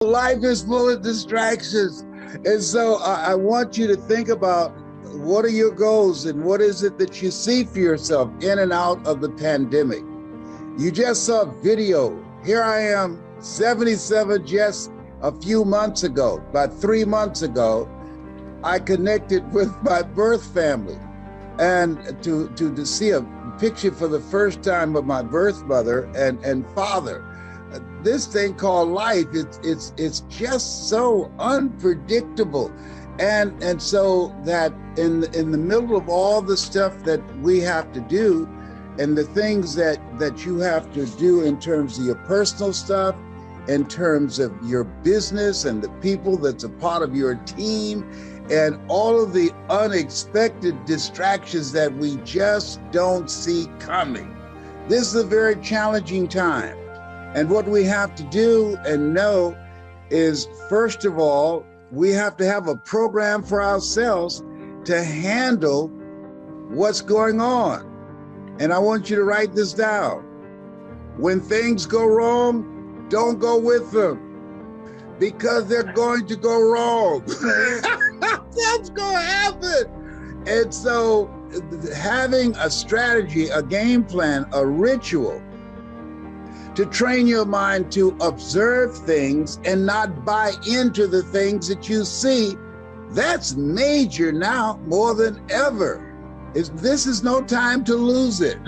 Life is full of distractions. And so I want you to think about what are your goals and what is it that you see for yourself in and out of the pandemic. You just saw a video. Here I am, 77, just a few months ago, about 3 months ago, I connected with my birth family. And to see a picture for the first time of my birth mother and father. This thing called life, it's just so unpredictable. And so that in the middle of all the stuff that we have to do and the things that you have to do in terms of your personal stuff, in terms of your business and the people that's a part of your team, and all of the unexpected distractions that we just don't see coming. This is a very challenging time. And what we have to do and know is, first of all, we have to have a program for ourselves to handle what's going on. And I want you to write this down. When things go wrong, don't go with them, because they're going to go wrong. That's going to happen. And so having a strategy, a game plan, a ritual to train your mind to observe things and not buy into the things that you see, that's major now more than ever. This is no time to lose it.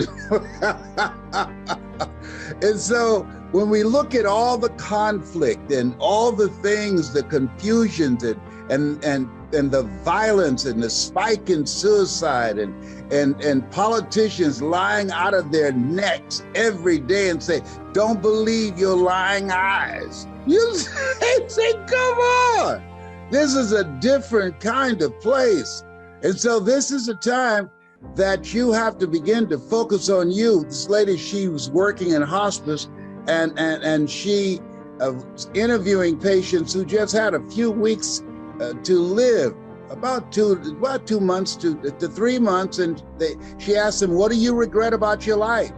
And so when we look at all the conflict and all the things, the confusions and the violence and the spike in suicide and politicians lying out of their necks every day and say, don't believe your lying eyes. You say, come on. This is a different kind of place. And so this is a time that you have to begin to focus on you. This lady, she was working in hospice and she was interviewing patients who just had a few weeks to live, about 2 months to 3 months. And she asked them, what do you regret about your life?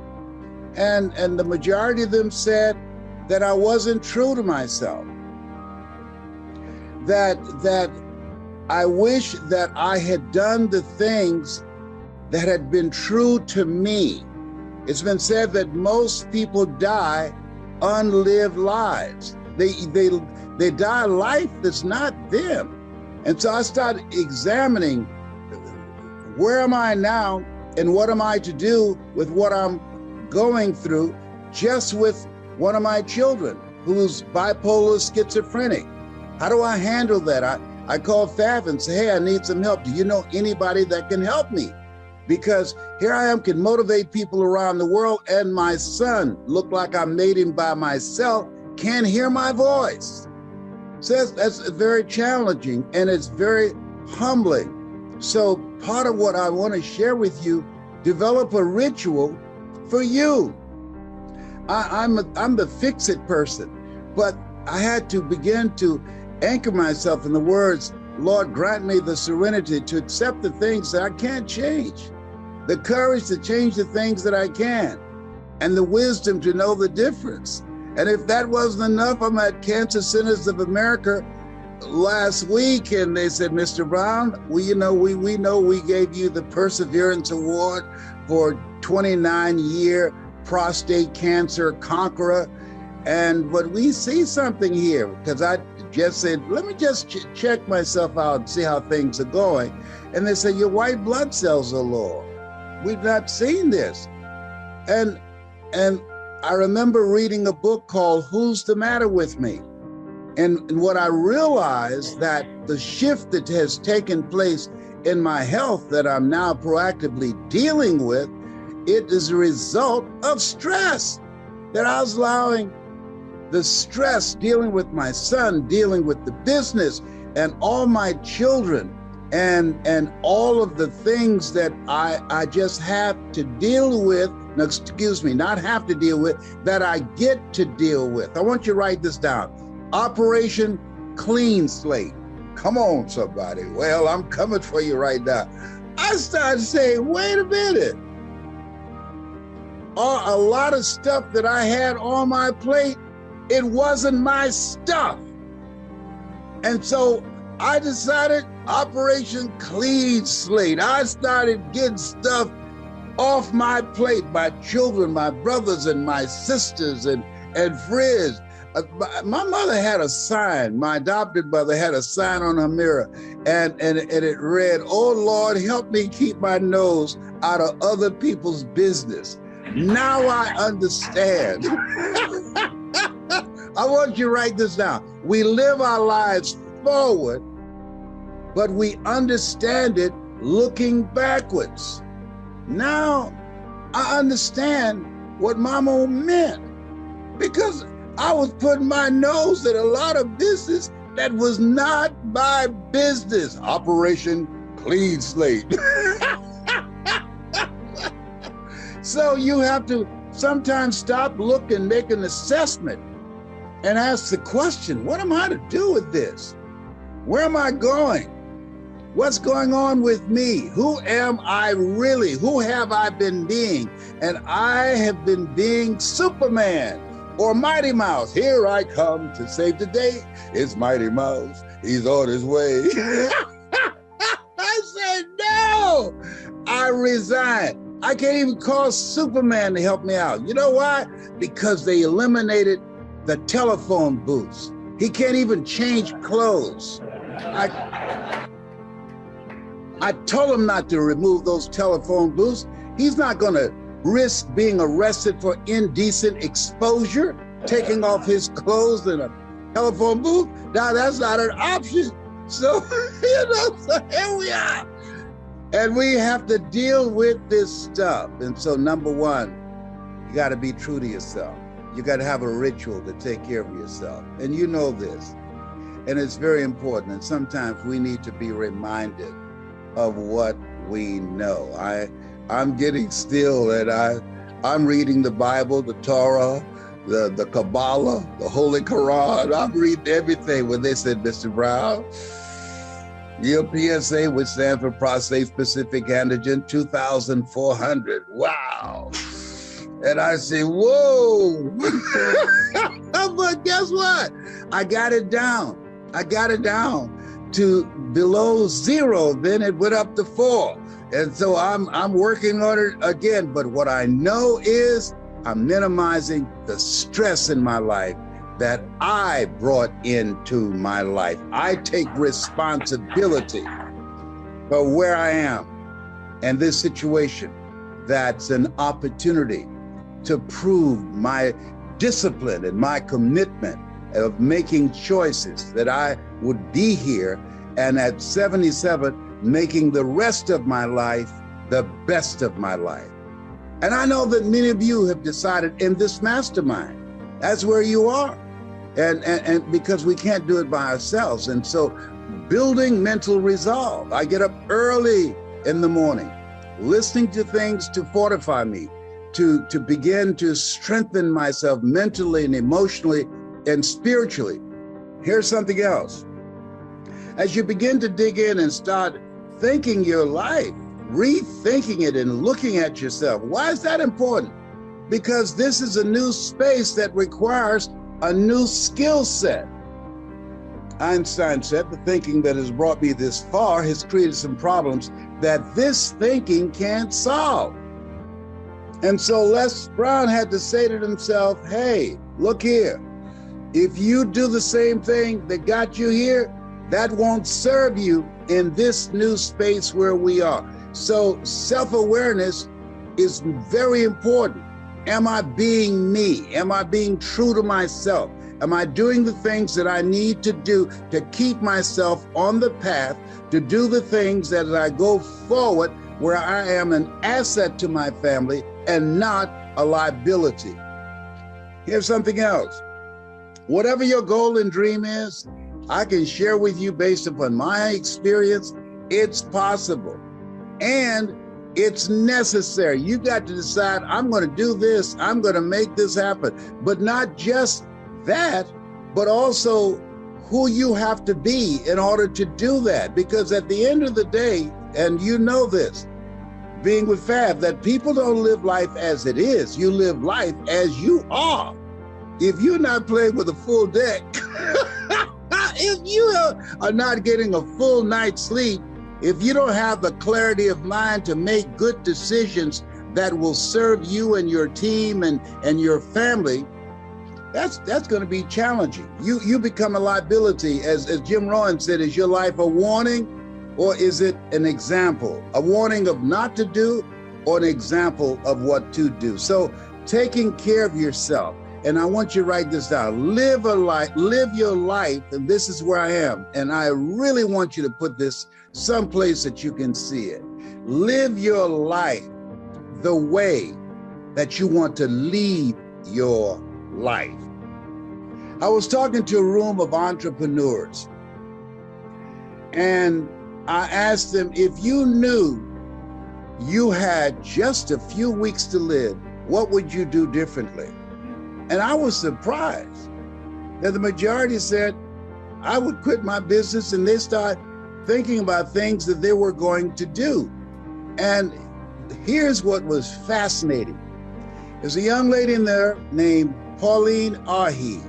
And the majority of them said that I wasn't true to myself. That I wish that I had done the things that had been true to me. It's been said that most people die unlived lives. They die a life that's not them. And so I started examining, where am I now and what am I to do with what I'm going through, just with one of my children who's bipolar schizophrenic. How do I handle that? I call FAF and say, hey, I need some help. Do you know anybody that can help me? Because here I am, can motivate people around the world, and my son, look like I made him by myself, can't hear my voice. So that's very challenging, and it's very humbling. So part of what I want to share with you, develop a ritual for you. I'm the fix-it person, but I had to begin to anchor myself in the words, Lord, grant me the serenity to accept the things that I can't change, the courage to change the things that I can, and the wisdom to know the difference. And if that wasn't enough, I'm at Cancer Centers of America last week, and they said, Mr. Brown, we know we gave you the Perseverance Award for 29-year prostate cancer conqueror. But we see something here, because I just said, let me just check myself out and see how things are going. And they said, your white blood cells are low. We've not seen this. And I remember reading a book called Who's the Matter with Me? And what I realized, that the shift that has taken place in my health that I'm now proactively dealing with, it is a result of stress, that I was allowing the stress, dealing with my son, dealing with the business and all my children and all of the things that I just have to deal with, no, excuse me, not have to deal with, that I get to deal with. I want you to write this down. Operation Clean Slate. Come on, somebody. Well, I'm coming for you right now. I started saying, wait a minute. A lot of stuff that I had on my plate, it wasn't my stuff. And so I decided Operation Clean Slate. I started getting stuff off my plate, my children, my brothers and my sisters and friends. My mother had a sign, my adopted mother had a sign on her mirror, and it read, "Oh Lord, help me keep my nose out of other people's business." Now I understand. I want you to write this down. We live our lives forward, but we understand it looking backwards. Now I understand what Mama meant, because I was putting my nose in a lot of business that was not my business. Operation Clean Slate. So you have to sometimes stop, look, and make an assessment and ask the question, what am I to do with this? Where am I going? What's going on with me? Who am I really? Who have I been being? And I have been being Superman or Mighty Mouse. Here I come to save the day. It's Mighty Mouse. He's on his way. I said, no, I resign. I can't even call Superman to help me out. You know why? Because they eliminated the telephone booths. He can't even change clothes. I told him not to remove those telephone booths. He's not gonna risk being arrested for indecent exposure, taking off his clothes in a telephone booth. Now that's not an option. So, so here we are. And we have to deal with this stuff. And so number one, you gotta be true to yourself. You gotta have a ritual to take care of yourself. And you know this. And it's very important. And sometimes we need to be reminded of what we know. I'm getting still, and I'm reading the Bible, the Torah, the Kabbalah, the Holy Quran. I'm reading everything when they said, Mr. Brown, your PSA, which stands for prostate specific antigen 2,400. Wow. And I say, whoa. But guess what? I got it down. To below 0, then it went up to 4. And so I'm working on it again. But what I know is I'm minimizing the stress in my life that I brought into my life. I take responsibility for where I am and this situation. That's an opportunity to prove my discipline and my commitment of making choices that I would be here, and at 77, making the rest of my life the best of my life. And I know that many of you have decided in this mastermind, that's where you are. And because we can't do it by ourselves. And so building mental resolve. I get up early in the morning, listening to things to fortify me, to begin to strengthen myself mentally and emotionally and spiritually. Here's something else. As you begin to dig in and start thinking your life, rethinking it and looking at yourself, why is that important? Because this is a new space that requires a new skill set. Einstein said, the thinking that has brought me this far has created some problems that this thinking can't solve. And so Les Brown had to say to himself, hey, look here. If you do the same thing that got you here, that won't serve you in this new space where we are. So self-awareness is very important. Am I being me? Am I being true to myself? Am I doing the things that I need to do to keep myself on the path, to do the things that as I go forward where I am an asset to my family and not a liability? Here's something else. Whatever your goal and dream is, I can share with you based upon my experience, it's possible and it's necessary. You got to decide, I'm going to do this, I'm going to make this happen. But not just that, but also who you have to be in order to do that. Because at the end of the day, and you know this, being with Fab, that people don't live life as it is. You live life as you are. If you're not playing with a full deck, if you are not getting a full night's sleep, if you don't have the clarity of mind to make good decisions that will serve you and your team and your family, that's going to be challenging. You become a liability. As Jim Rohn said, is your life a warning or is it an example? A warning of not to do or an example of what to do? So taking care of yourself, and I want you to write this down. Live your life, and this is where I am. And I really want you to put this someplace that you can see it. Live your life the way that you want to lead your life. I was talking to a room of entrepreneurs, and I asked them, if you knew you had just a few weeks to live, what would you do differently? And I was surprised that the majority said, I would quit my business, and they start thinking about things that they were going to do. And here's what was fascinating. There's a young lady in there named Pauline Ahi.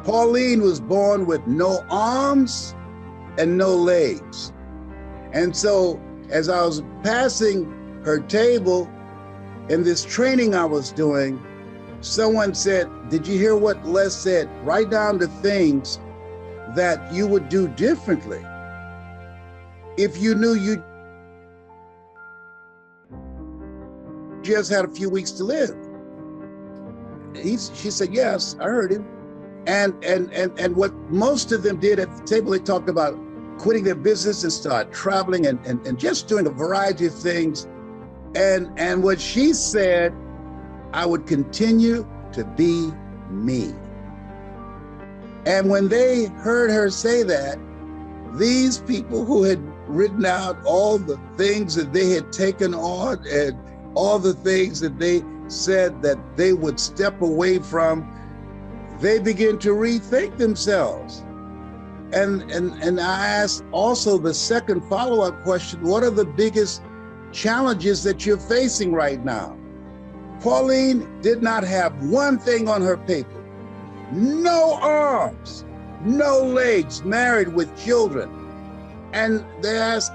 Pauline was born with no arms and no legs. And so as I was passing her table in this training I was doing, someone said, did you hear what Les said? Write down the things that you would do differently if you knew you just had a few weeks to live. She said, yes, I heard him. And what most of them did at the table, they talked about quitting their business and start traveling and just doing a variety of things. And what she said, I would continue to be me. And when they heard her say that, these people who had written out all the things that they had taken on and all the things that they said that they would step away from, they begin to rethink themselves. And I asked also the second follow-up question, what are the biggest challenges that you're facing right now? Pauline did not have one thing on her paper. No arms, no legs, married with children. And they asked,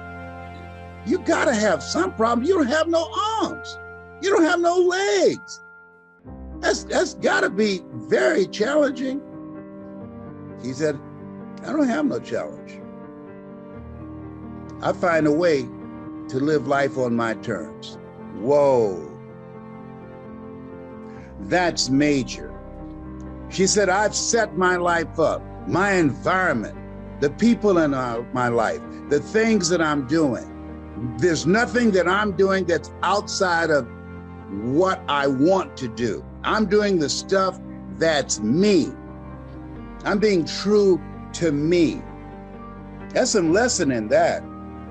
you gotta have some problem. You don't have no arms. You don't have no legs. That's gotta be very challenging. He said, I don't have no challenge. I find a way to live life on my terms. Whoa. That's major. She said, I've set my life up, my environment, the people in my life, the things that I'm doing. There's nothing that I'm doing that's outside of what I want to do. I'm doing the stuff that's me. I'm being true to me. That's some lesson in that.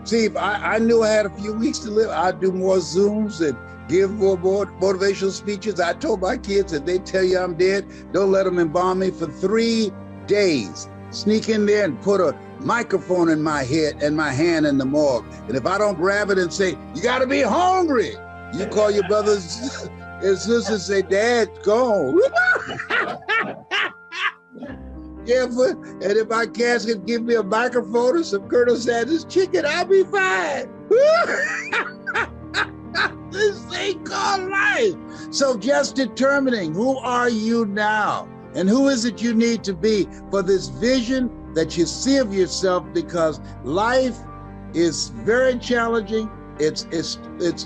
See, if I knew I had a few weeks to live, I'd do more Zooms and give more motivational speeches. I told my kids that they tell you I'm dead, don't let them embalm me for 3 days. Sneak in there and put a microphone in my head and my hand in the morgue. And if I don't grab it and say, you gotta be hungry, you call your brothers and sisters and say, Dad's gone. Yeah, and if my casket give me a microphone and some Colonel Sanders chicken, I'll be fine. This thing called life. So just determining who are you now and who is it you need to be for this vision that you see of yourself, because life is very challenging. It's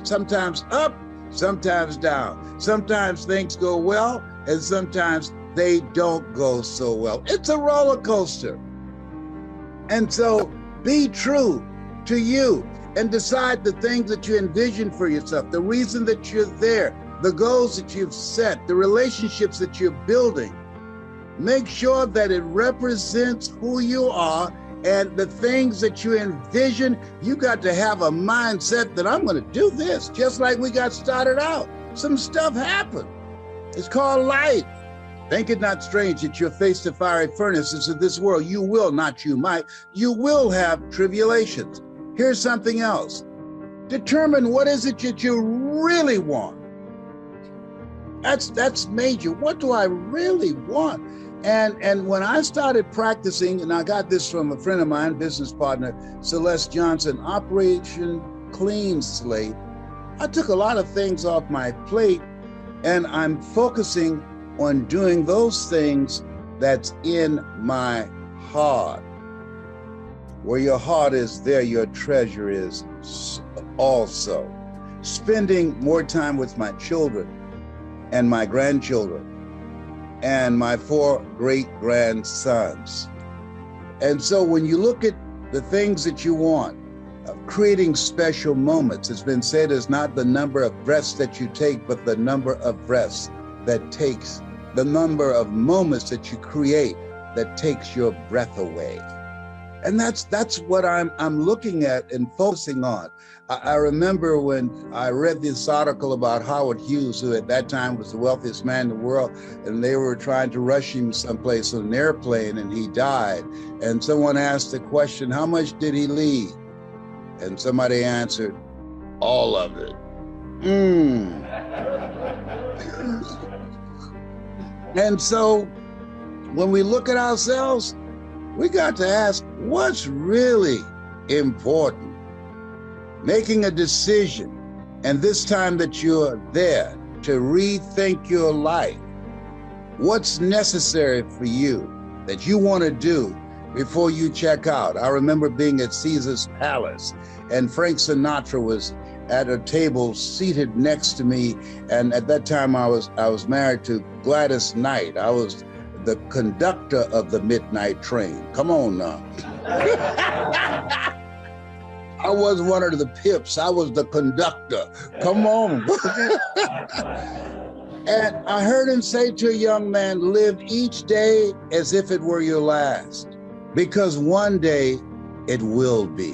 sometimes up, sometimes down. Sometimes things go well and sometimes they don't go so well. It's a roller coaster. And so be true to you and decide the things that you envision for yourself, the reason that you're there, the goals that you've set, the relationships that you're building. Make sure that it represents who you are and the things that you envision. You got to have a mindset that I'm going to do this, just like we got started out. Some stuff happened. It's called life. Think it not strange that you're faced the fiery furnaces of this world. You will, not you might. You will have tribulations. Here's something else. Determine what is it that you really want. That's major. What do I really want? And when I started practicing, and I got this from a friend of mine, business partner, Celeste Johnson, Operation Clean Slate, I took a lot of things off my plate, and I'm focusing on doing those things that's in my heart. Where your heart is, there your treasure is also. Spending more time with my children and my grandchildren and my 4 great-grandsons. And so when you look at the things that you want, creating special moments, it's been said is not the number of breaths that you take, but the number of breaths that takes, the number of moments that you create that takes your breath away. And that's what I'm looking at and focusing on. I remember when I read this article about Howard Hughes, who at that time was the wealthiest man in the world, and they were trying to rush him someplace on an airplane, and he died. And someone asked the question, how much did he leave? And somebody answered, all of it. And so when we look at ourselves, we got to ask, what's really important? Making a decision, and this time that you're there, to rethink your life. What's necessary for you that you want to do before you check out? I remember being at Caesar's Palace, and Frank Sinatra was at a table seated next to me, and at that time I was married to Gladys Knight. I was the conductor of the midnight train. Come on now. I wasn't one of the pips, I was the conductor. Come on. And I heard him say to a young man, live each day as if it were your last, because one day it will be.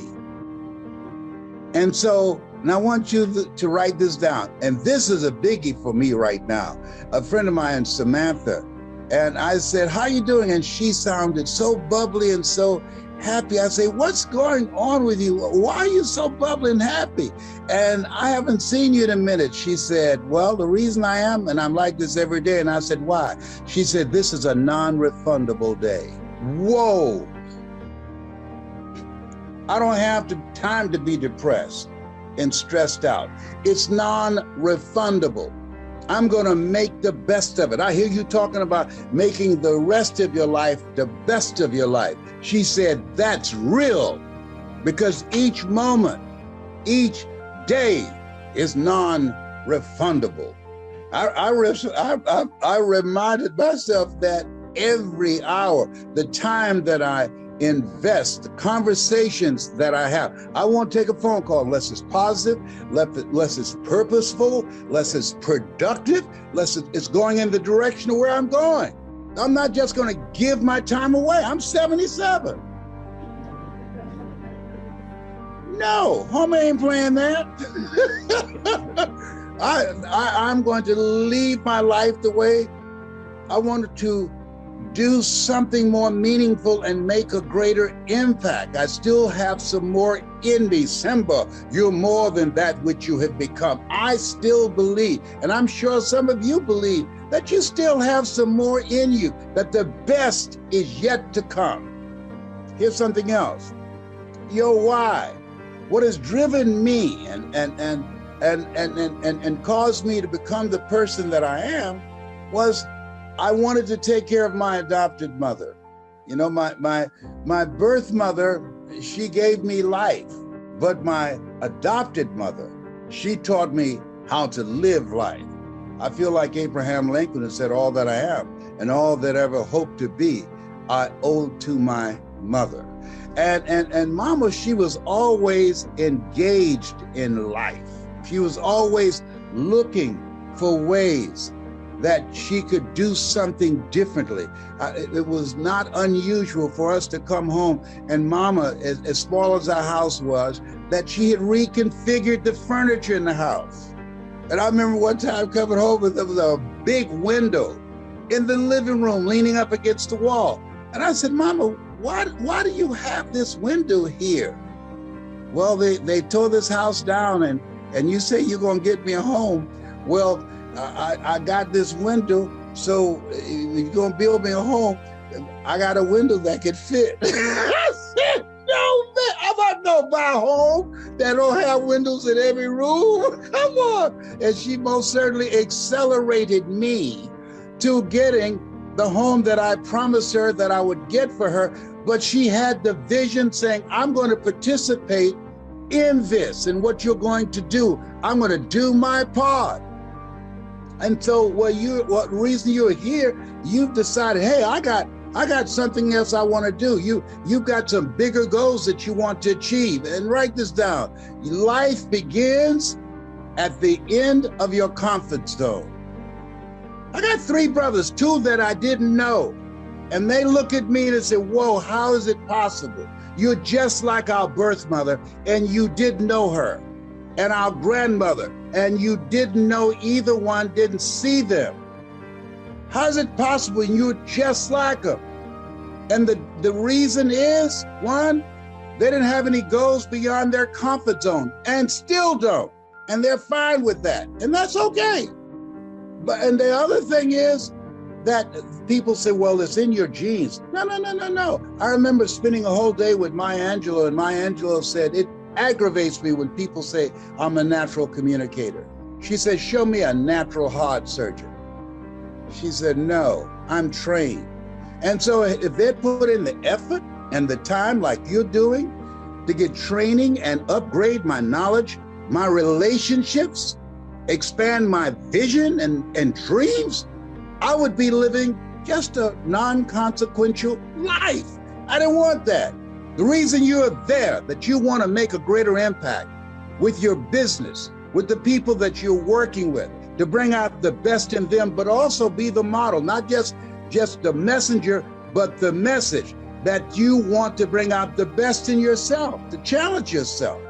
And so, and I want you to write this down. And this is a biggie for me right now. A friend of mine, Samantha, and I said, how you doing? And she sounded so bubbly and so happy. I say, what's going on with you? Why are you so bubbly and happy? And I haven't seen you in a minute. She said, well, the reason I am, and I'm like this every day. And I said, why? She said, this is a non-refundable day. Whoa. I don't have the time to be depressed and stressed out. It's non-refundable. I'm gonna make the best of it. I hear you talking about making the rest of your life the best of your life. She said, that's real, because each moment, each day is non-refundable. I reminded myself that every hour, the time that I invest, the conversations that I have. I won't take a phone call unless it's positive, unless it's purposeful, unless it's productive, unless it's going in the direction of where I'm going. I'm not just going to give my time away. I'm 77. No, homie ain't playing that. I'm going to leave my life the way I wanted to do something more meaningful and make a greater impact. I still have some more in me. Simba, you're more than that which you have become. I still believe, and I'm sure some of you believe, that you still have some more in you, that the best is yet to come. Here's something else. Your why, what has driven me and caused me to become the person that I am, was I wanted to take care of my adopted mother. You know, my birth mother, she gave me life, but my adopted mother, she taught me how to live life. I feel like Abraham Lincoln has said, all that I am and all that I ever hope to be, I owe to my mother. And Mama, she was always engaged in life. She was always looking for ways that she could do something differently. It was not unusual for us to come home and Mama, as small as our house was, that she had reconfigured the furniture in the house. And I remember one time coming home and there was a big window in the living room leaning up against the wall. And I said, Mama, why do you have this window here? Well, they tore this house down and you say you're gonna get me a home. Well, I got this window, so you're gonna build me a home. I got a window that could fit. I said, no, man, I'm not gonna buy a home that don't have windows in every room. Come on. And she most certainly accelerated me to getting the home that I promised her that I would get for her. But she had the vision saying, I'm going to participate in this and what you're going to do. I'm going to do my part. And so what reason you're here, you've decided, hey, I got something else I want to do. You've got some bigger goals that you want to achieve. And write this down. Life begins at the end of your comfort zone. I got 3 brothers, 2 that I didn't know. And they look at me and they say, whoa, how is it possible? You're just like our birth mother and you didn't know her, and our grandmother, and you didn't know either one, didn't see them. How is it possible? You're just like them. And the reason is, one, they didn't have any goals beyond their comfort zone and still don't. And they're fine with that. And that's okay. And the other thing is that people say, well, it's in your genes. No. I remember spending a whole day with Maya Angelou, and Maya Angelou said, it aggravates me when people say I'm a natural communicator. She said, show me a natural heart surgeon. She said, no, I'm trained. And so if they put in the effort and the time like you're doing to get training and upgrade my knowledge, my relationships, expand my vision and dreams, I would be living just a non-consequential life. I didn't want that. The reason you're there, that you want to make a greater impact with your business, with the people that you're working with, to bring out the best in them, but also be the model, not just the messenger, but the message that you want to bring out the best in yourself, to challenge yourself.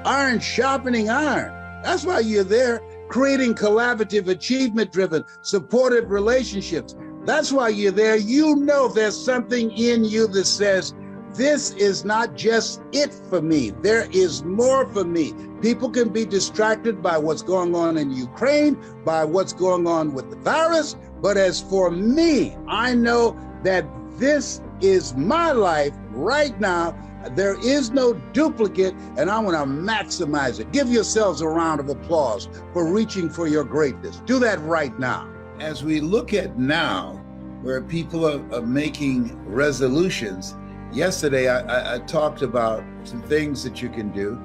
Iron sharpening iron. That's why you're there, creating collaborative, achievement-driven, supportive relationships. That's why you're there. You know there's something in you that says, this is not just it for me. There is more for me. People can be distracted by what's going on in Ukraine, by what's going on with the virus. But as for me, I know that this is my life right now. There is no duplicate, and I want to maximize it. Give yourselves a round of applause for reaching for your greatness. Do that right now. As we look at now, where people are making resolutions, yesterday I talked about some things that you can do,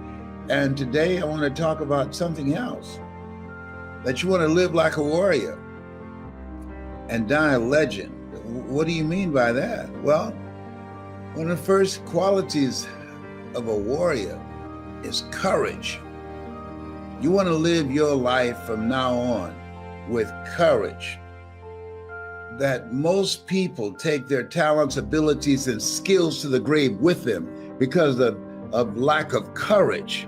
and today I want to talk about something else. That you want to live like a warrior and die a legend. What do you mean by that? Well, one of the first qualities of a warrior is courage. You want to live your life from now on with courage. That most people take their talents, abilities, and skills to the grave with them because of lack of courage.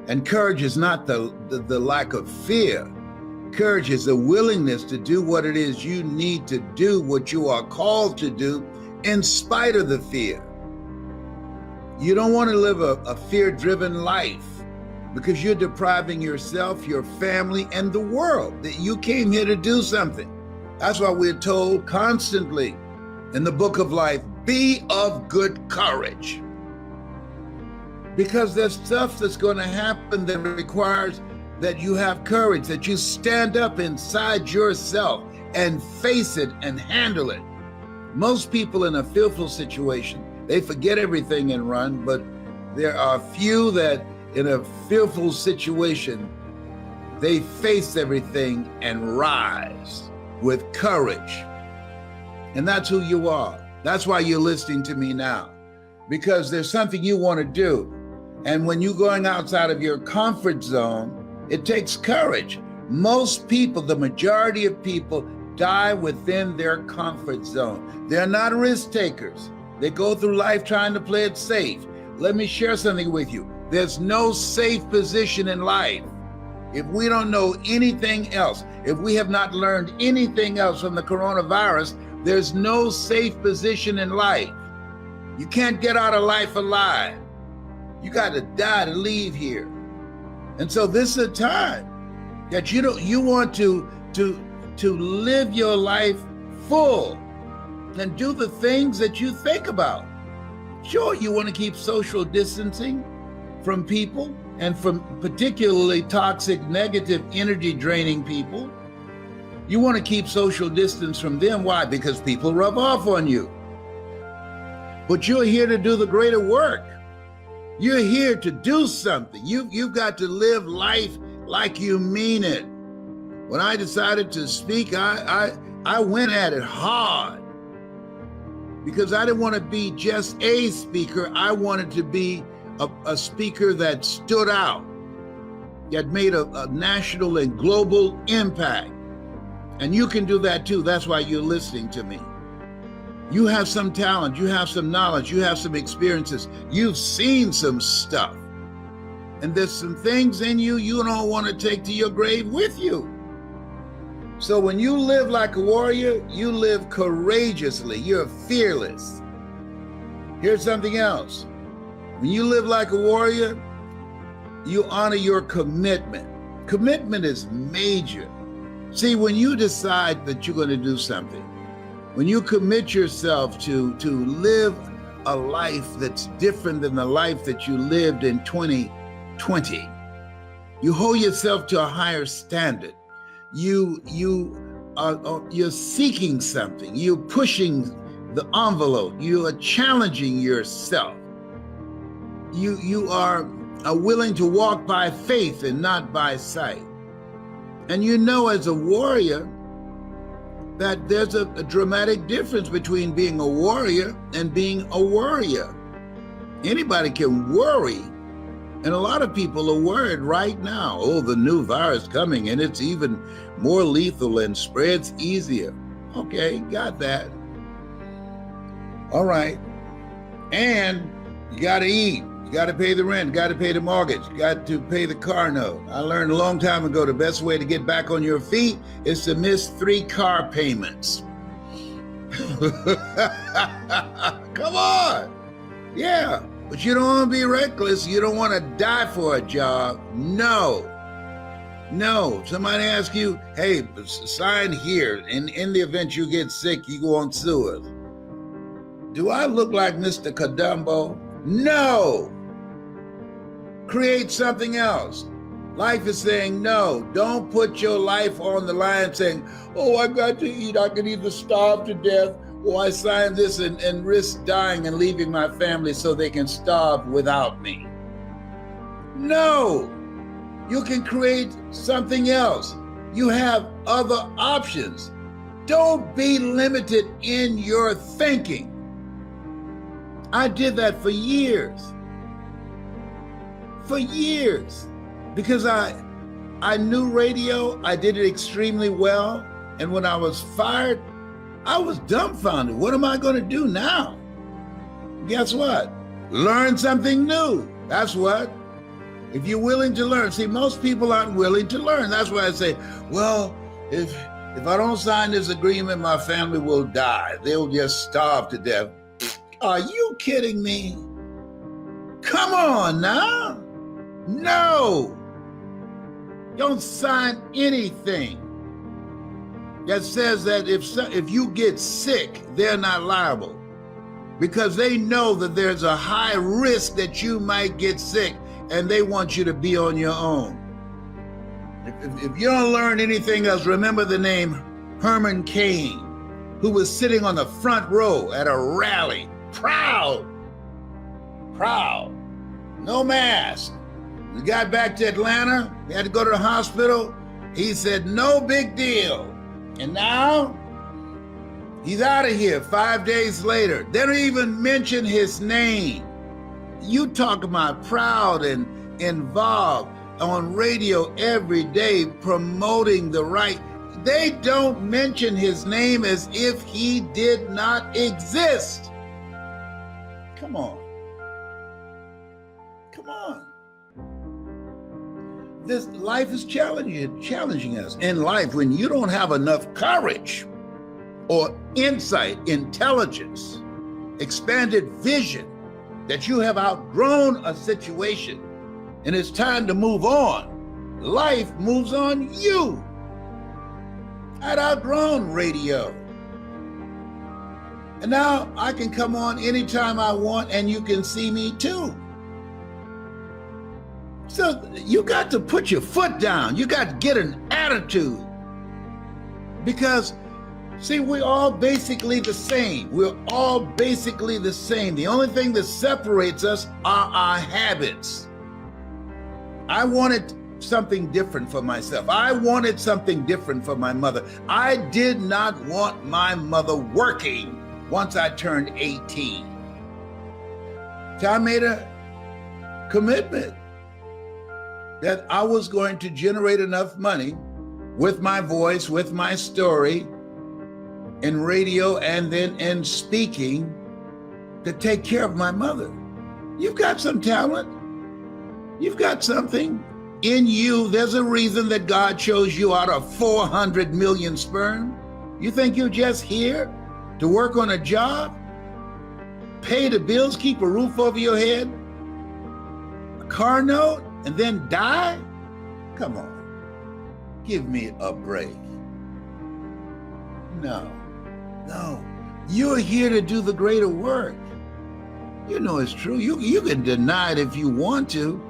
And courage is not the lack of fear. Courage is the willingness to do what it is you need to do, what you are called to do, in spite of the fear. You don't want to live a fear-driven life because you're depriving yourself, your family, and the world that you came here to do something. That's why we're told constantly in the book of life, be of good courage. Because there's stuff that's going to happen that requires that you have courage, that you stand up inside yourself and face it and handle it. Most people in a fearful situation, they forget everything and run, but there are few that in a fearful situation, they face everything and rise with courage. And that's who you are. That's why you're listening to me now, because there's something you want to do. And when you're going outside of your comfort zone, it takes courage. Most people, the majority of people, die within their comfort zone. They're not risk takers. They go through life trying to play it safe. Let me share something with you. There's no safe position in life. If we don't know anything else, if we have not learned anything else from the coronavirus, there's no safe position in life. You can't get out of life alive. You got to die to leave here. And so this is a time that you want to live your life full. and do the things that you think about. Sure, you want to keep social distancing from people and from particularly toxic, negative, energy draining people. You want to keep social distance from them. Why? Because people rub off on you. But you're here to do the greater work. You're here to do something. You've got to live life like you mean it. When I decided to speak, I went at it hard because I didn't want to be just a speaker. I wanted to be a speaker that stood out, that made a national and global impact. And you can do that too. That's why you're listening to me. You have some talent, you have some knowledge, you have some experiences, you've seen some stuff. And there's some things in you you don't want to take to your grave with you. So when you live like a warrior, you live courageously, you're fearless. Here's something else. When you live like a warrior, you honor your commitment. Commitment is major. See, when you decide that you're going to do something, when you commit yourself to live a life that's different than the life that you lived in 2020, you hold yourself to a higher standard. You're seeking something. You're pushing the envelope. You are challenging yourself. You are willing to walk by faith and not by sight. And you know, as a warrior, that there's a dramatic difference between being a warrior and being a worrier. Anybody can worry, and a lot of people are worried right now. Oh, the new virus coming, and it's even more lethal and spreads easier. Okay, got that. All right. And you got to eat. You got to pay the rent, got to pay the mortgage, got to pay the car note. I learned a long time ago the best way to get back on your feet is to miss 3 car payments. Come on. Yeah, but you don't want to be reckless. You don't want to die for a job. No. Somebody asks you, hey, sign here. And in the event you get sick, you go on sewers. Do I look like Mr. Kadumbo? No. Create something else. Life is saying no. Don't put your life on the line saying, oh, I got to eat. I can either starve to death or I sign this and risk dying and leaving my family so they can starve without me. No. You can create something else. You have other options. Don't be limited in your thinking. I did that for years. Because I knew radio, I did it extremely well, and when I was fired, I was dumbfounded. What am I going to do now? Guess what? Learn something new. That's what. If you're willing to learn. See, most people aren't willing to learn. That's why I say, well, if I don't sign this agreement, my family will die. They'll just starve to death. Are you kidding me? Come on now. No. Don't sign anything that says that if you get sick, they're not liable, because they know that there's a high risk that you might get sick and they want you to be on your own. If you don't learn anything else, remember the name Herman Cain, who was sitting on the front row at a rally, proud, no mask. We got back to Atlanta, we had to go to the hospital. He said, no big deal. And now, he's out of here 5 days later. They don't even mention his name. You talk about proud and involved on radio every day promoting the right. They don't mention his name as if he did not exist. Come on. This life is challenging us. In life, when you don't have enough courage or insight, intelligence, expanded vision, that you have outgrown a situation and it's time to move on, life moves on you. I'd outgrown radio. And now I can come on anytime I want and you can see me too. So you got to put your foot down. You got to get an attitude. Because, see, we're all basically the same. We're all basically the same. The only thing that separates us are our habits. I wanted something different for myself. I wanted something different for my mother. I did not want my mother working once I turned 18. So I made a commitment that I was going to generate enough money with my voice, with my story, in radio and then in speaking, to take care of my mother. You've got some talent. You've got something in you. There's a reason that God chose you out of 400 million sperm. You think you're just here to work on a job, pay the bills, keep a roof over your head, a car note, and then die? Come on. Give me a break. No. You're here to do the greater work. You know it's true. You can deny it if you want to.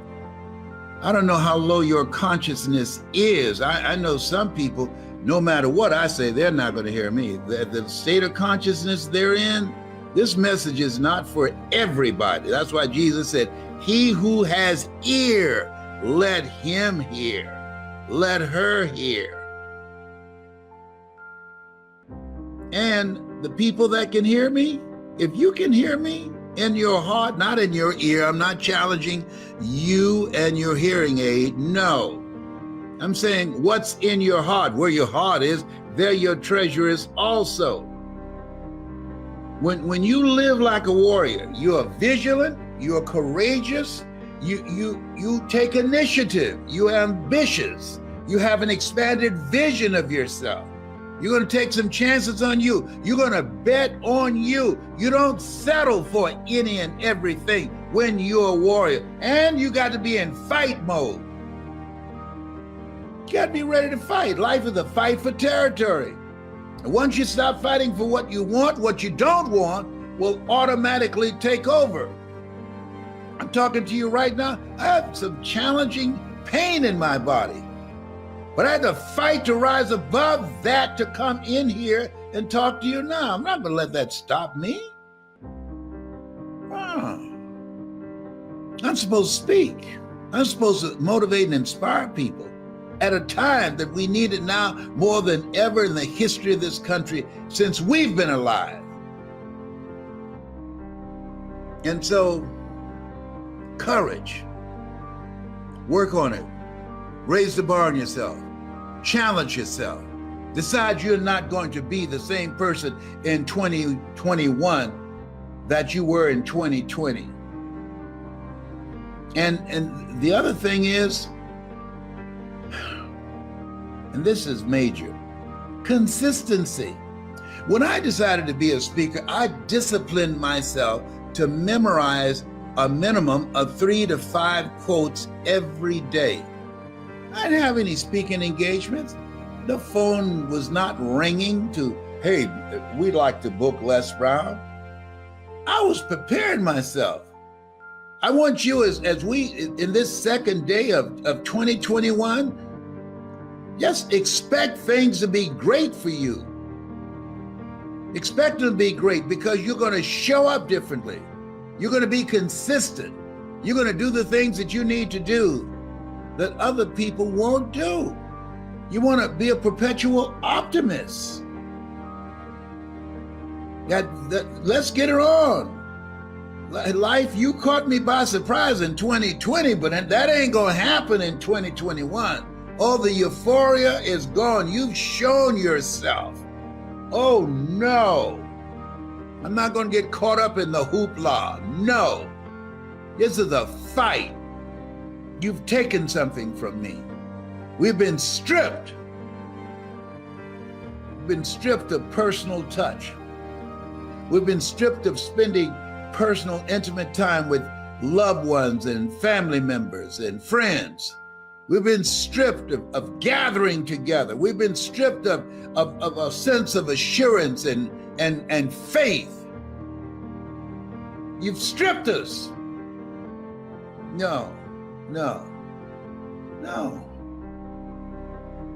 I don't know how low your consciousness is. I know some people, no matter what I say, they're not going to hear me. The state of consciousness they're in, this message is not for everybody. That's why Jesus said, he who has ear, let him hear. Let her hear. And the people that can hear me, if you can hear me in your heart, not in your ear, I'm not challenging you and your hearing aid. No, I'm saying what's in your heart. Where your heart is, there your treasure is also. When you live like a warrior, you are vigilant, you are courageous, you take initiative, you're ambitious, you have an expanded vision of yourself. You're going to take some chances on you. You're going to bet on you. You don't settle for any and everything when you're a warrior. And you got to be in fight mode. You got to be ready to fight. Life is a fight for territory. And once you stop fighting for what you want, what you don't want will automatically take over. I'm talking to you right now. I have some challenging pain in my body. But I had to fight to rise above that to come in here and talk to you now. I'm not going to let that stop me. I'm supposed to speak. I'm supposed to motivate and inspire people at a time that we need it now more than ever in the history of this country since we've been alive. And so, courage. Work on it. Raise the bar on yourself. Challenge yourself. Decide you're not going to be the same person in 2021 that you were in 2020. And the other thing is, and this is major, consistency. When I decided to be a speaker, I disciplined myself to memorize a minimum of 3 to 5 quotes every day. I didn't have any speaking engagements. The phone was not ringing to, hey, we'd like to book Les Brown. I was preparing myself. I want you as we, in this second day of 2021, just expect things to be great for you. Expect them to be great because you're going to show up differently. You're going to be consistent. You're going to do the things that you need to do that other people won't do. You want to be a perpetual optimist. Let's get it on. Life, you caught me by surprise in 2020, but that ain't gonna happen in 2021. All the euphoria is gone. You've shown yourself. Oh no. I'm not gonna get caught up in the hoopla. No. This is a fight. You've taken something from me. We've been stripped. We've been stripped of personal touch. We've been stripped of spending personal, intimate time with loved ones and family members and friends. We've been stripped of gathering together. We've been stripped of a sense of assurance and faith. You've stripped us. No, no, no.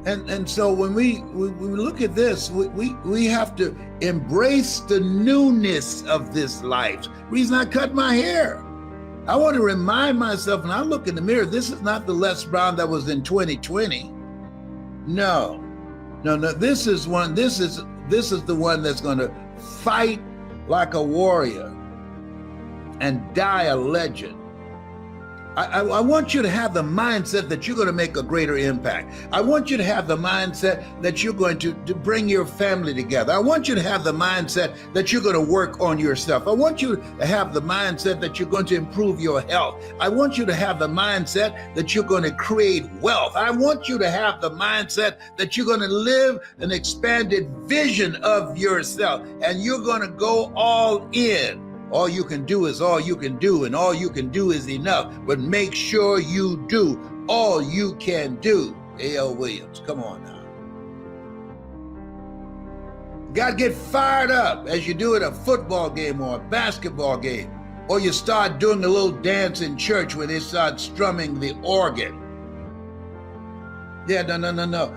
And so when we look at this, we have to embrace the newness of this life. Reason I cut my hair, I want to remind myself when I look in the mirror, this is not the Les Brown that was in 2020. No. This is the one that's going to fight like a warrior and die a legend. I want you to have the mindset that you're going to make a greater impact. I want you to have the mindset that you're going to bring your family together. I want you to have the mindset that you're going to work on yourself. I want you to have the mindset that you're going to improve your health. I want you to have the mindset that you're going to create wealth. I want you to have the mindset that you're going to live an expanded vision of yourself, and you're going to go all in. All you can do is all you can do, and all you can do is enough. But make sure you do all you can do. A.L. Williams, come on now. Got to get fired up as you do at a football game or a basketball game, or you start doing a little dance in church where they start strumming the organ. Yeah, no.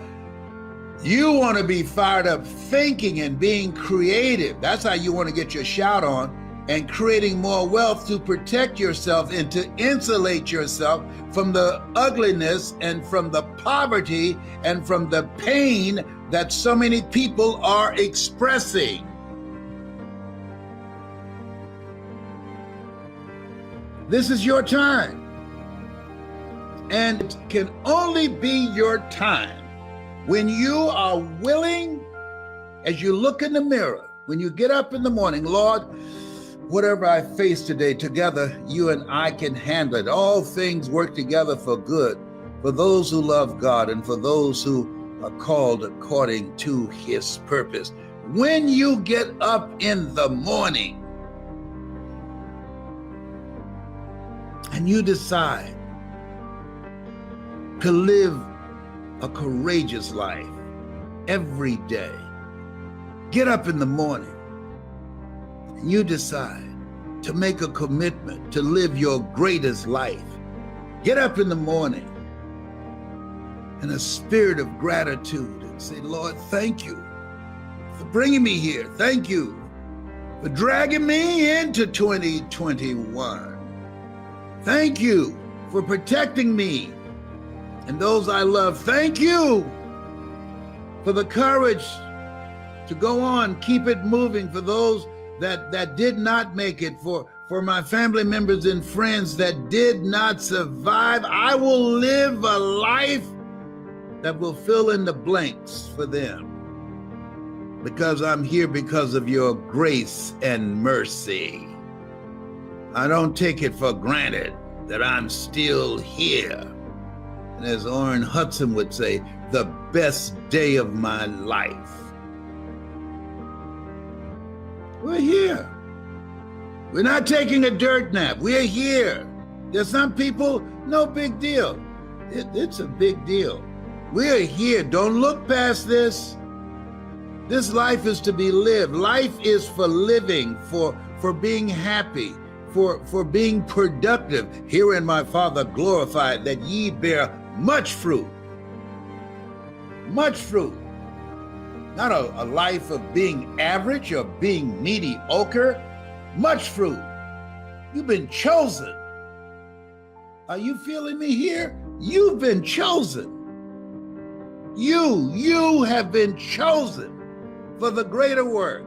You want to be fired up thinking and being creative. That's how you want to get your shout on. And creating more wealth to protect yourself and to insulate yourself from the ugliness and from the poverty and from the pain that so many people are expressing. This is your time. And it can only be your time when you are willing, as you look in the mirror, when you get up in the morning, Lord, whatever I face today, together, you and I can handle it. All things work together for good, for those who love God and for those who are called according to his purpose. When you get up in the morning and you decide to live a courageous life every day, get up in the morning, you decide to make a commitment to live your greatest life. Get up in the morning in a spirit of gratitude and say, Lord, thank you for bringing me here. Thank you for dragging me into 2021. Thank you for protecting me and those I love. Thank you for the courage to go on, keep it moving, for those that did not make it, for my family members and friends that did not survive. I will live a life that will fill in the blanks for them, because I'm here because of your grace and mercy. I don't take it for granted that I'm still here. And as Orrin Hudson would say, the best day of my life. We're here. We're not taking a dirt nap. We're here. There's some people, no big deal. It's a big deal. We're here. Don't look past this. This life is to be lived. Life is for living, for being happy, for being productive. Herein my Father glorified, that ye bear much fruit. Much fruit. Not a life of being average or being mediocre. Much fruit. You've been chosen. Are you feeling me here? You've been chosen. You have been chosen for the greater work.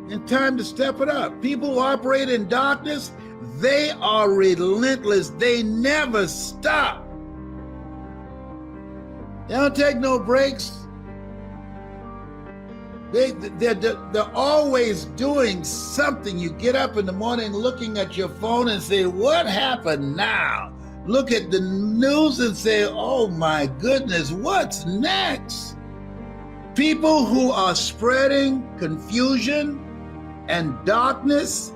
It's time to step it up. People who operate in darkness, they are relentless. They never stop. They don't take no breaks. They're always doing something. You get up in the morning looking at your phone and say, what happened now? Look at the news and say, oh my goodness, what's next? People who are spreading confusion and darkness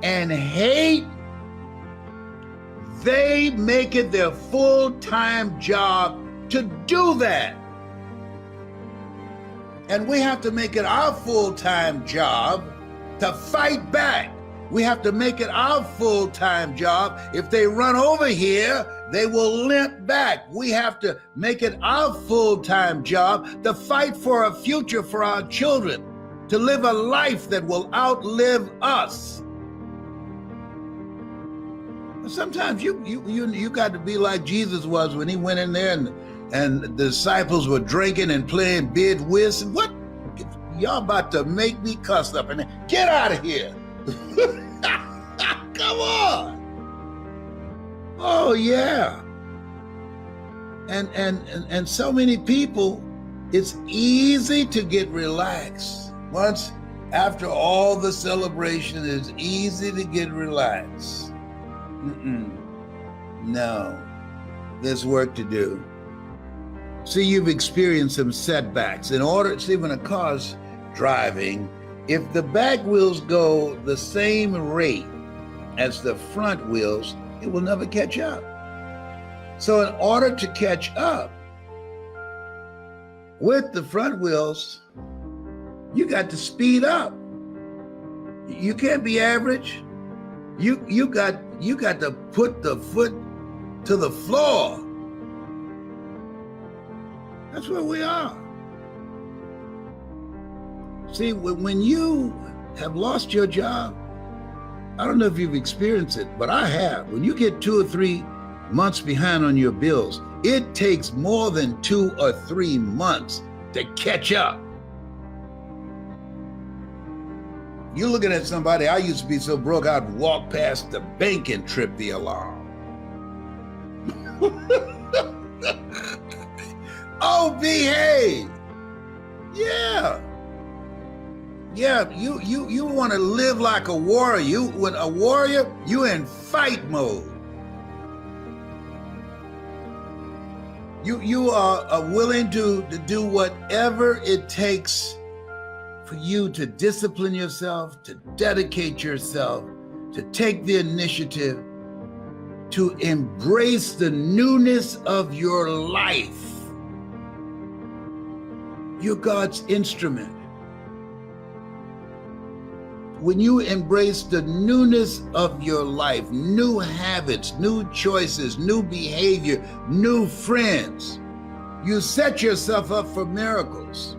and hate, they make it their full-time job to do that. And we have to make it our full-time job to fight back We have to make it our full-time job. If they run over here, they will limp back. We have to make it our full-time job to fight for a future for our children, to live a life that will outlive us. Sometimes you got to be like Jesus was when he went in there and the disciples were drinking and playing bid whist. What? Y'all about to make me cuss up and get out of here. Come on. Oh yeah. And so many people, it's easy to get relaxed. Once after all the celebration, it's easy to get relaxed. No, there's work to do. See, you've experienced some setbacks. See, when a car's driving, if the back wheels go the same rate as the front wheels, it will never catch up. So in order to catch up with the front wheels, you got to speed up. You can't be average. You got to put the foot to the floor. That's where we are. See, when you have lost your job, I don't know if you've experienced it, but I have. When you get 2 or 3 months behind on your bills, it takes more than 2 or 3 months to catch up. You're looking at somebody, I used to be so broke, I'd walk past the bank and trip the alarm. Oh, behave. Yeah. Yeah, you want to live like a warrior. When a warrior, you in fight mode. You are willing to do whatever it takes for you to discipline yourself, to dedicate yourself, to take the initiative, to embrace the newness of your life. You're God's instrument. When you embrace the newness of your life, new habits, new choices, new behavior, new friends, you set yourself up for miracles.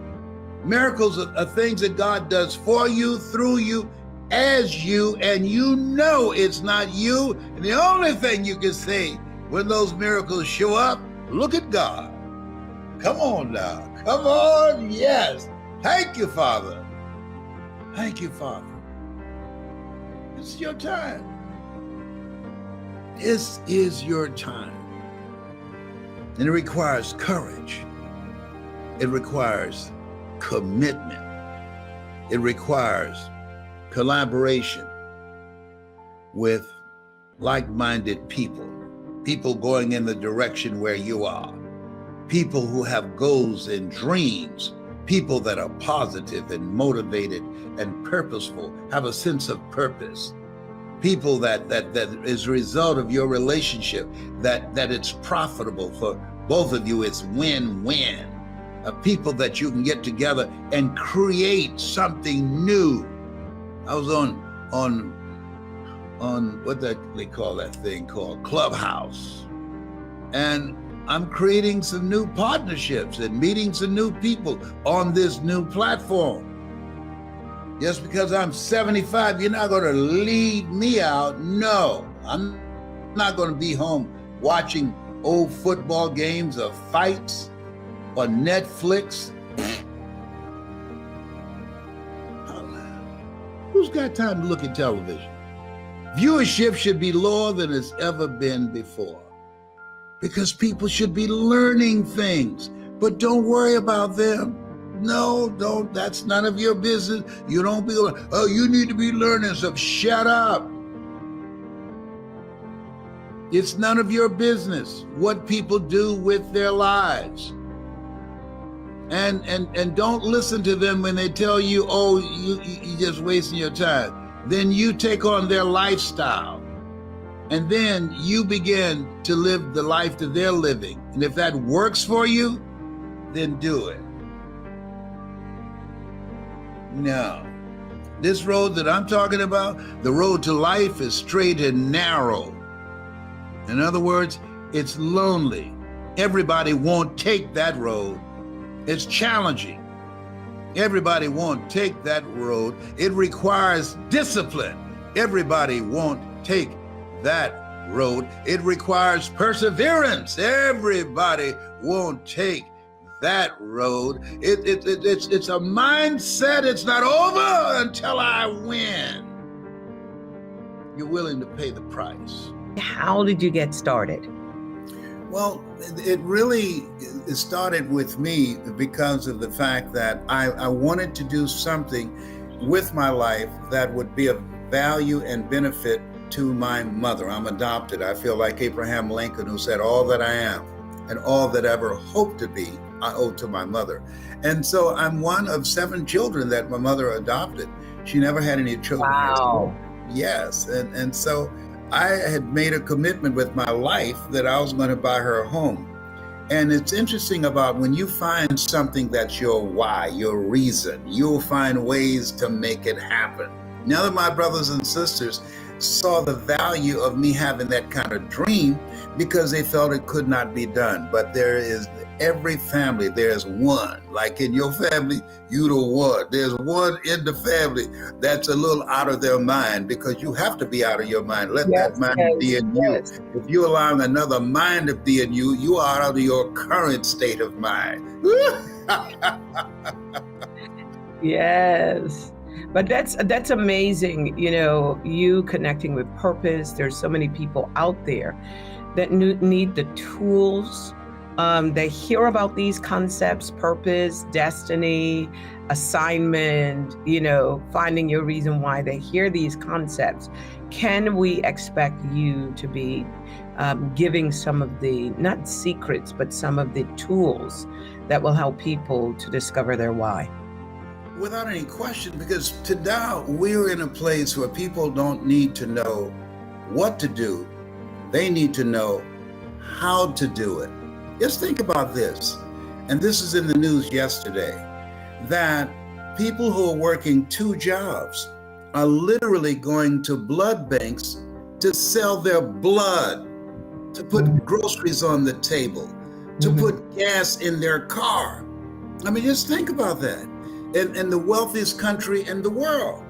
Miracles are things that God does for you, through you, as you, and you know it's not you. And the only thing you can say when those miracles show up, look at God. Come on now. Come on. Yes. Thank you, Father. Thank you, Father. It's your time. This is your time. And it requires courage. It requires commitment. It requires collaboration with like-minded people, people going in the direction where you are, people who have goals and dreams, people that are positive and motivated and purposeful, have a sense of purpose, people that is a result of your relationship, that it's profitable for both of you, it's win-win. People that you can get together and create something new. I was on what they call that thing called Clubhouse, and I'm creating some new partnerships and meeting some new people on this new platform. Just because I'm 75, you're not going to lead me out. No, I'm not going to be home watching old football games or fights or Netflix. Who's got time to look at television? Viewership should be lower than it's ever been before, because people should be learning things, but don't worry about them. No, don't. That's none of your business. You don't be, oh, you need to be learning stuff. Shut up. It's none of your business what people do with their lives. And don't listen to them when they tell you, oh, you're just wasting your time. Then you take on their lifestyle. And then you begin to live the life that they're living. And if that works for you, then do it. No. This road that I'm talking about, the road to life, is straight and narrow. In other words, it's lonely. Everybody won't take that road. It's challenging. Everybody won't take that road. It requires discipline. Everybody won't take that road. It requires perseverance. Everybody won't take that road. It's a mindset. It's not over until I win. You're willing to pay the price. How did you get started? Well, it really started with me because of the fact that I wanted to do something with my life that would be of value and benefit to my mother. I'm adopted. I feel like Abraham Lincoln, who said, "All that I am and all that I ever hope to be, I owe to my mother." And so I'm one of 7 children that my mother adopted. She never had any children. Wow. Yes. And so I had made a commitment with my life that I was going to buy her a home. And it's interesting about when you find something that's your why, your reason, you'll find ways to make it happen. Now that my brothers and sisters saw the value of me having that kind of dream because they felt it could not be done. But there is every family, there's one. Like in your family, you the one. There's one in the family that's a little out of their mind because you have to be out of your mind. Let that mind be in you. If you're allowing another mind to be in you, you are out of your current state of mind. Yes. But that's amazing, you connecting with purpose. There's so many people out there that need the tools. They hear about these concepts: purpose, destiny, assignment, finding your reason why. They hear these concepts. Can we expect you to be giving some of the, not secrets, but some of the tools that will help people to discover their why? Without any question, because today we're in a place where people don't need to know what to do. They need to know how to do it. Just think about this, and this is in the news yesterday, that people who are working 2 jobs are literally going to blood banks to sell their blood, to put groceries on the table, to put gas in their car. I mean, just think about that. In the wealthiest country in the world.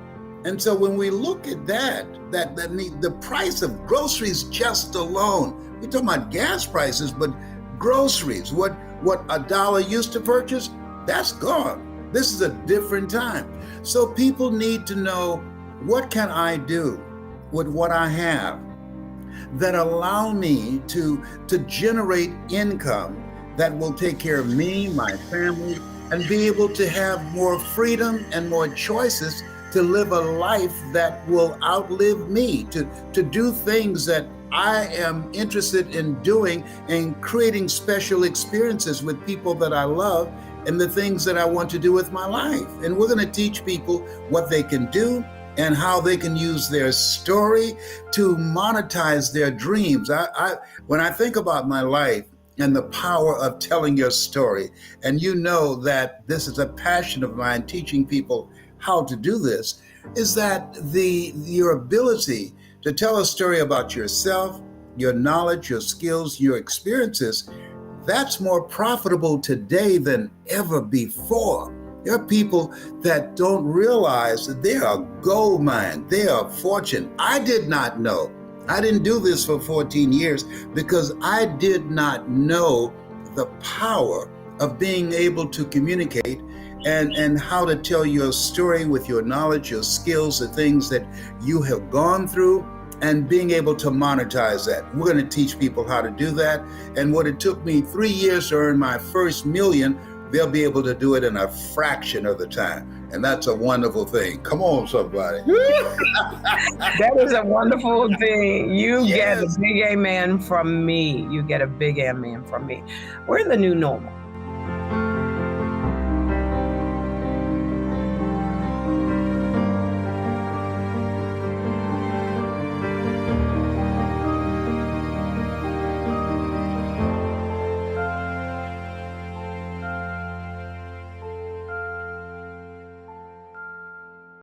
And so when we look at the price of groceries just alone, we're talking about gas prices, but groceries, what $1 used to purchase, that's gone. This is a different time. So people need to know, what can I do with what I have that allow me to generate income that will take care of me, my family, and be able to have more freedom and more choices to live a life that will outlive me, to do things that I am interested in doing and creating special experiences with people that I love and the things that I want to do with my life. And we're going to teach people what they can do and how they can use their story to monetize their dreams. When I think about my life, and the power of telling your story. And you know that this is a passion of mine, teaching people how to do this, is that your ability to tell a story about yourself, your knowledge, your skills, your experiences, that's more profitable today than ever before. There are people that don't realize that they are a gold mine, they are a fortune. I did not know. I didn't do this for 14 years because I did not know the power of being able to communicate and how to tell your story with your knowledge, your skills, the things that you have gone through, and being able to monetize that. We're going to teach people how to do that. And what it took me 3 years to earn my first million, they'll be able to do it in a fraction of the time. And that's a wonderful thing. Come on, somebody. That is a wonderful thing. You get a big amen from me. You get a big amen from me. We're in the new normal.